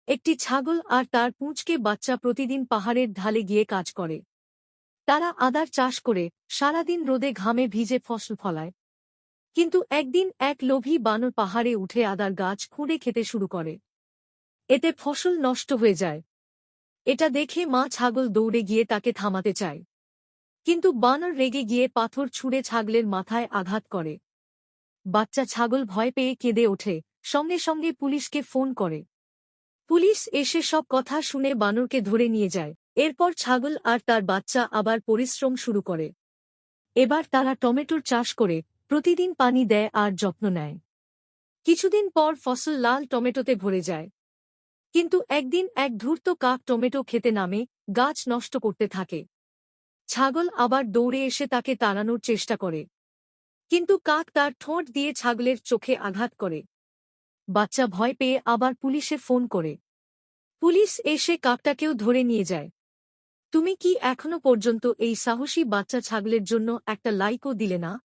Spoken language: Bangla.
একটি ছাগল আর তার পুঁচকে বাচ্চা প্রতিদিন পাহাড়ের ঢালে গিয়ে কাজ করে। তারা আদার চাষ করে সারাদিন রোদে ঘামে ভিজে ফসল ফলায়। কিন্তু একদিন এক লোভী বানর পাহাড়ে উঠে আদার গাছ খুঁড়ে খেতে শুরু করে। এতে ফসল নষ্ট হয়ে যায়। এটা দেখে মা ছাগল দৌড়ে গিয়ে তাকে থামাতে চায়। কিন্তু বানর রেগে গিয়ে পাথর ছুঁড়ে ছাগলের মাথায় আঘাত করে। বাচ্চা ছাগল ভয় পেয়ে কেঁদে ওঠে, সঙ্গে সঙ্গে পুলিশকে ফোন করে। পুলিশ এসে সব কথা শুনে বানরকে ধরে নিয়ে যায়। এরপর ছাগল আর তার বাচ্চা আবার পরিশ্রম শুরু করে। এবার তারা টমেটোর চাষ করে প্রতিদিন পানি দেয় আর যত্ন নেয়। কিছুদিন পর ফসল লাল টমেটোতে ভরে যায়। কিন্তু একদিন এক ধূর্ত কাক টমেটো খেতে নামে, গাছ নষ্ট করতে থাকে। ছাগল আবার দৌড়ে এসে তাকে তাড়ানোর চেষ্টা করে। কিন্তু কাক তার ঠোঁট দিয়ে ছাগলের চোখে আঘাত করে। বাচ্চা ভয় পেয়ে আবার পুলিশে ফোন করে। পুলিশ এসে কাকটাকেও ধরে নিয়ে যায়। তুমি কি এখনো পর্যন্ত এই সাহসী বাচ্চা ছাগলের জন্য একটা লাইকও দিলে না?